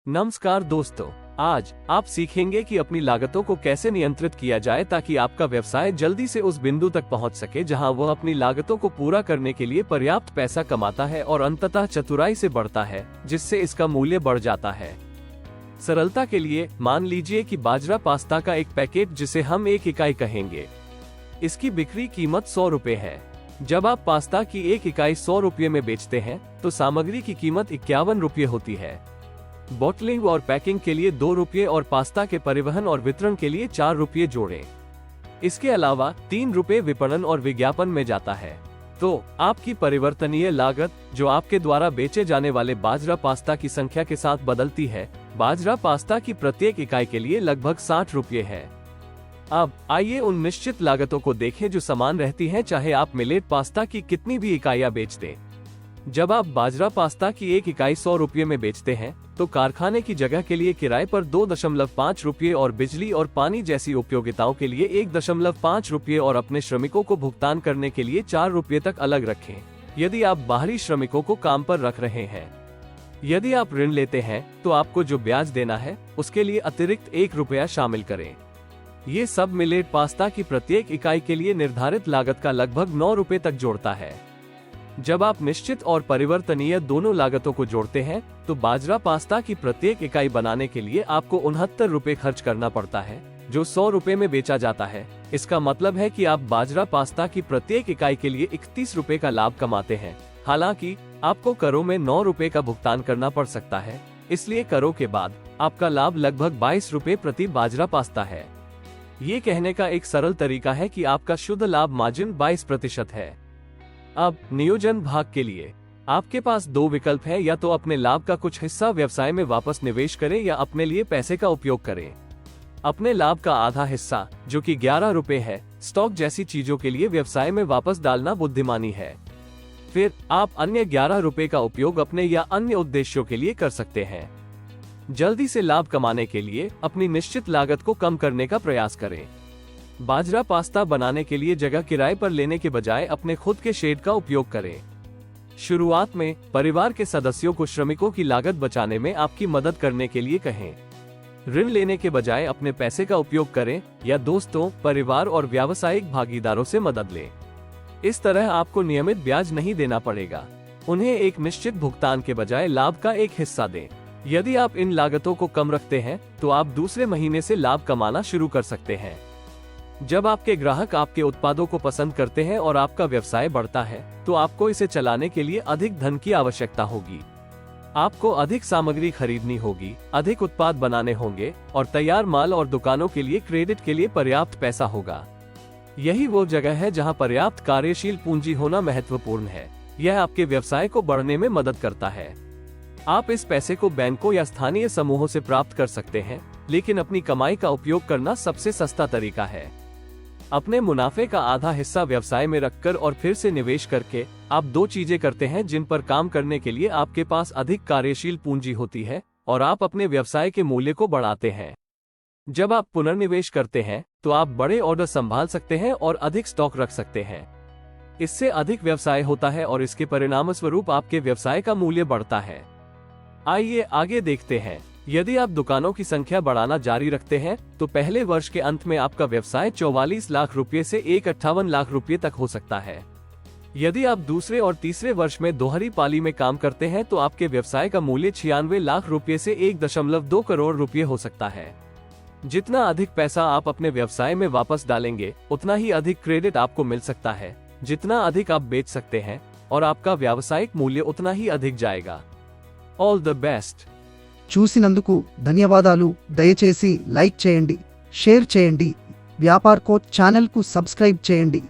नमस्कार दोस्तों, आज आप सीखेंगे कि अपनी लागतों को कैसे नियंत्रित किया जाए ताकि आपका व्यवसाय जल्दी से उस बिंदु तक पहुंच सके जहां वह अपनी लागतों को पूरा करने के लिए पर्याप्त पैसा कमाता है और अंततः चतुराई से बढ़ता है, जिससे इसका मूल्य बढ़ जाता है। सरलता के लिए मान लीजिए कि बाजरा पास्ता का एक पैकेट, जिसे हम 1 इकाई कहेंगे, इसकी बिक्री कीमत 100 रुपए है। जब आप पास्ता की 1 इकाई 100 रुपये में बेचते हैं तो सामग्री की कीमत 51 रुपये होती है। बॉटलिंग और पैकिंग के लिए 2 रुपये और पास्ता के परिवहन और वितरण के लिए 4 रुपये जोड़ें। इसके अलावा 3 रुपये विपणन और विज्ञापन में जाता है। तो आपकी परिवर्तनीय लागत, जो आपके द्वारा बेचे जाने वाले बाजरा पास्ता की संख्या के साथ बदलती है, बाजरा पास्ता की प्रत्येक इकाई के लिए लगभग 60 रुपये है। अब आइए उन निश्चित लागतों को देखें जो समान रहती हैं, चाहे आप मिलेट पास्ता की कितनी भी इकाइयां बेच दें। जब आप बाजरा पास्ता की 1 इकाई 100 रुपये में बेचते हैं तो कारखाने की जगह के लिए किराए पर 2.5 रुपये और बिजली और पानी जैसी उपयोगिताओं के लिए 1.5 रुपये और अपने श्रमिकों को भुगतान करने के लिए 4 रुपये तक अलग रखें, यदि आप बाहरी श्रमिकों को काम पर रख रहे हैं। यदि आप ऋण लेते हैं तो आपको जो ब्याज देना है उसके लिए अतिरिक्त 1 रुपया शामिल करें। ये सब मिलेट पास्ता की प्रत्येक इकाई के लिए निर्धारित लागत का लगभग 9 रुपये तक जोड़ता है। जब आप निश्चित और परिवर्तनीय दोनों लागतों को जोड़ते हैं तो बाजरा पास्ता की प्रत्येक इकाई बनाने के लिए आपको 69 रुपये खर्च करना पड़ता है, जो 100 रुपये में बेचा जाता है। इसका मतलब है कि आप बाजरा पास्ता की प्रत्येक इकाई के लिए 31 रुपये का लाभ कमाते हैं। हालांकि आपको करों में 9 रुपये का भुगतान करना पड़ सकता है, इसलिए करों के बाद आपका लाभ लगभग 22 रुपये प्रति बाजरा पास्ता है। ये कहने का एक सरल तरीका है कि आपका शुद्ध लाभ मार्जिन 22% है। अब नियोजन भाग के लिए आपके पास 2 विकल्प है, या तो अपने लाभ का कुछ हिस्सा व्यवसाय में वापस निवेश करें या अपने लिए पैसे का उपयोग करें। अपने लाभ का आधा हिस्सा, जो कि 11 रुपये है, स्टॉक जैसी चीजों के लिए व्यवसाय में वापस डालना बुद्धिमानी है। फिर आप अन्य 11 रुपये का उपयोग अपने या अन्य उद्देश्यों के लिए कर सकते हैं। जल्दी से लाभ कमाने के लिए अपनी निश्चित लागत को कम करने का प्रयास करें। बाजरा पास्ता बनाने के लिए जगह किराए पर लेने के बजाय अपने खुद के शेड का उपयोग करें। शुरुआत में परिवार के सदस्यों को श्रमिकों की लागत बचाने में आपकी मदद करने के लिए कहें। ऋण लेने के बजाय अपने पैसे का उपयोग करें या दोस्तों, परिवार और व्यावसायिक भागीदारों से मदद लें। इस तरह आपको नियमित ब्याज नहीं देना पड़ेगा। उन्हें एक निश्चित भुगतान के बजाय लाभ का एक हिस्सा दें। यदि आप इन लागतों को कम रखते हैं तो आप दूसरे महीने से लाभ कमाना शुरू कर सकते हैं। जब आपके ग्राहक आपके उत्पादों को पसंद करते हैं और आपका व्यवसाय बढ़ता है तो आपको इसे चलाने के लिए अधिक धन की आवश्यकता होगी। आपको अधिक सामग्री खरीदनी होगी, अधिक उत्पाद बनाने होंगे और तैयार माल और दुकानों के लिए क्रेडिट के लिए पर्याप्त पैसा होगा। यही वो जगह है जहां पर्याप्त कार्यशील पूंजी होना महत्वपूर्ण है। यह आपके व्यवसाय को बढ़ने में मदद करता है। आप इस पैसे को बैंकों या स्थानीय समूहों से प्राप्त कर सकते हैं, लेकिन अपनी कमाई का उपयोग करना सबसे सस्ता तरीका है। अपने मुनाफे का आधा हिस्सा व्यवसाय में रखकर और फिर से निवेश करके आप 2 चीजें करते हैं जिन पर काम करने के लिए आपके पास अधिक कार्यशील पूंजी होती है और आप अपने व्यवसाय के मूल्य को बढ़ाते हैं। जब आप पुनर्निवेश करते हैं तो आप बड़े ऑर्डर संभाल सकते हैं और अधिक स्टॉक रख सकते हैं। इससे अधिक व्यवसाय होता है और इसके परिणामस्वरूप आपके व्यवसाय का मूल्य बढ़ता है। आइए आगे देखते हैं। यदि आप दुकानों की संख्या बढ़ाना जारी रखते हैं तो पहले वर्ष के अंत में आपका व्यवसाय 44 लाख रुपये से 58 लाख रुपये तक हो सकता है। यदि आप दूसरे और तीसरे वर्ष में दोहरी पाली में काम करते हैं तो आपके व्यवसाय का मूल्य 96 लाख रुपये से 1.2 करोड़ रुपये हो सकता है। जितना अधिक पैसा आप अपने व्यवसाय में वापस डालेंगे, उतना ही अधिक क्रेडिट आपको मिल सकता है। जितना अधिक आप बेच सकते हैं और आपका व्यावसायिक मूल्य उतना ही अधिक जाएगा। All the best. చూసినందుకు ధన్యవాదాలు। దయచేసి లైక్ చేయండి, షేర్ చేయండి, వ్యాపార్ కోచ్ ఛానల్ కు సబ్స్క్రైబ్ చేయండి।